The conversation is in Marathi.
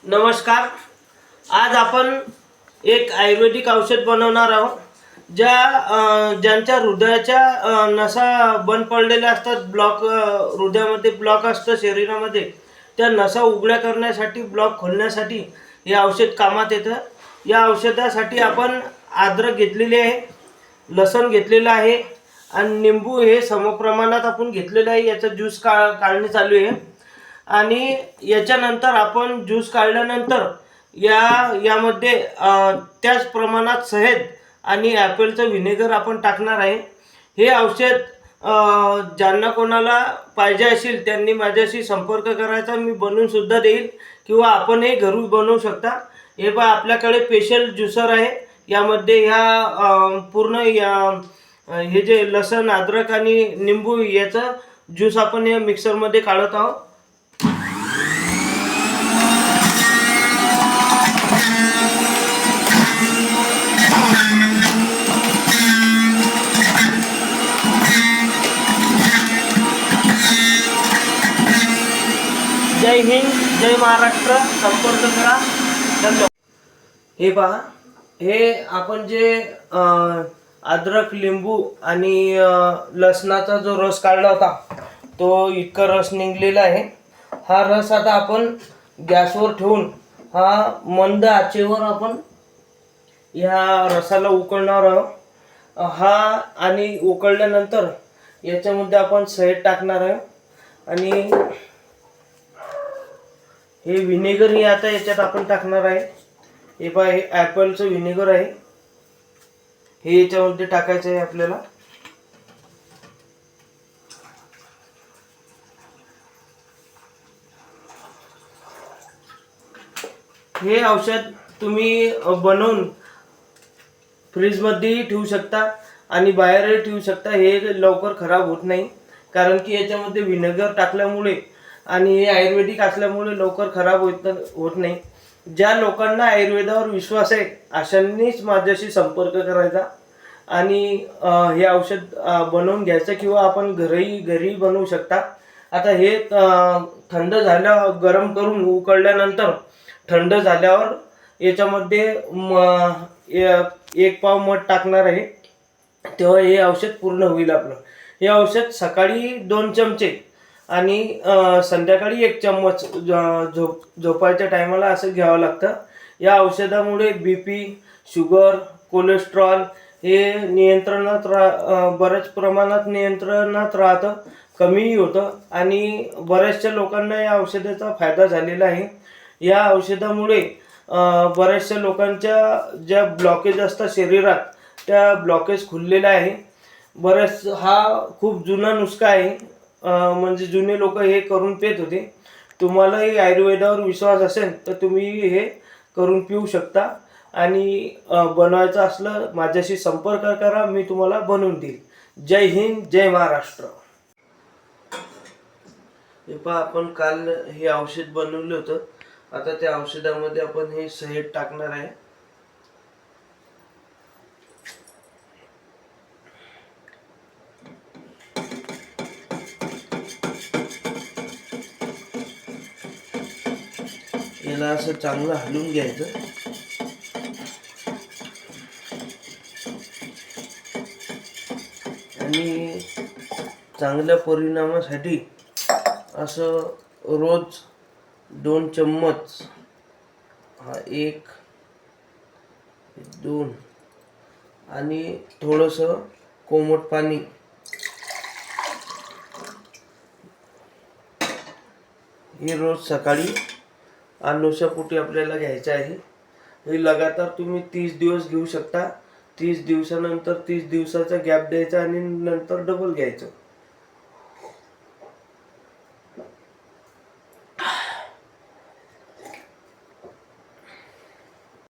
नमस्कार. आज आपण एक आयुर्वेदिक औषध बनवणार आहोत. ज्यांच्या हृदयाच्या नसा बंद पडलेल्या असतात, हृदयामध्ये ब्लॉक असतं शरीरामध्ये, त्या नसा उघड्या करण्यासाठी, ब्लॉक खोलण्यासाठी हे औषध कामात येतं. या औषधासाठी आपण अद्रक घेतलेली आहे, लसण घेतलेलं आहे आणि निंबू हे समप्रमाणात आपण घेतलेलं आहे. याचा ज्यूस काढणे चालू आहे. आणि याच्यानंतर आपण ज्यूस काढल्यानंतर यामध्ये त्याच प्रमाणात शहद आणि ॲपलचं व्हिनेगर आपण टाकणार आहे. हे औषध ज्यांना कोणाला पाहिजे असेल त्यांनी माझ्याशी संपर्क करायचा. मी बनवून सुद्धा देईल किंवा आपण हे घरून बनवू शकता. हे पहा, आपल्याकडे स्पेशल ज्युसर आहे. यामध्ये पूर्ण हे जे लसण, अद्रक आणि निंबू याचा ज्यूस आपण या मिक्सरमध्ये काढत आहोत. जय हिंद, जय महाराष्ट्र. संपर्क करा. धन्यवाद. हे पहा, हे आपण जे अद्रक, लिंबू आणि लसणाचा जो रस काढला होता तो इतका रस निघलेला आहे. हा रस आता आपण गॅसवर ठेवून मंद आचेवर आपण ह्या रसाला उकळणार आहोत. आणि उकळल्यानंतर याच्यामध्ये आपण शहद टाकणार आहे आणि हे व्हिनेगर हे आता याच्यात आपण टाकणार आहे. हे पहा, हे ॲपलचं व्हिनेगर आहे. हे याच्यामध्ये टाकायचं आहे आपल्याला. हे औषध तुम्ही बनवून फ्रीजमध्येही ठेवू शकता आणि बाहेरही ठेवू शकता. हे लवकर खराब होत नाही, कारण की याच्यामध्ये व्हिनेगर टाकल्यामुळे आणि हे आयुर्वेदिक असल्यामुळे लवकर खराब होत नाही. ज्या लोकांना आयुर्वेदावर विश्वास आहे अशांनीच माझ्याशी संपर्क करायचा आणि हे औषध बनवून घ्यायचं किंवा आपण घरी बनवू शकता. आता हे थंड झाल्यावर, गरम करून उकळल्यानंतर थंड झाल्यावर याच्यामध्ये एक पाव मध टाकणार आहे. तेव्हा हे औषध पूर्ण होईल आपलं. हे औषध सकाळी 2 चमचे आणि संध्याकाळी 1 चम्मच झोपायच्या टायमाला असं घ्यावं लागतं. या औषधामुळे BP, शुगर, कोलेस्ट्रॉल हे बऱ्याच प्रमाणात नियंत्रणात राहतं, कमीही होतं आणि बऱ्याचशा लोकांना या औषधाचा फायदा झालेला आहे. या औषधामुळे बऱ्याचशा लोकांच्या ज्या ब्लॉकेज असतात शरीरात त्या ब्लॉकेज खुललेल्या आहे. हा खूप जुना नुस्खा आहे. म्हणजे जुने लोक हे करून पित होते. तुम्हालाही आयुर्वेदावर विश्वास असेल तर तुम्ही हे करून पिऊ शकता आणि बनवायचं असलं माझ्याशी संपर्क करा, मी तुम्हाला बनवून देईल. जय हिंद, जय महाराष्ट्र. हे पहा, आपण काल हे औषध बनवलं होतं. आता त्या औषधामध्ये आपण हे शहद टाकणार आहे. याला असं चांगलं हलवून घ्यायचं आणि चांगल्या परिणामासाठी असं रोज 2 चम्मच, 1, 2 आणि थोडंसं कोमट पाणी हे रोज सकाळी अनुशापोटी आपल्याला घ्यायचं आहे. हे लगातार तुम्ही 30 दिवस घेऊ शकता. 30 दिवसानंतर 30 दिवसाचा गॅप द्यायचा आणि नंतर डबल घ्यायचं.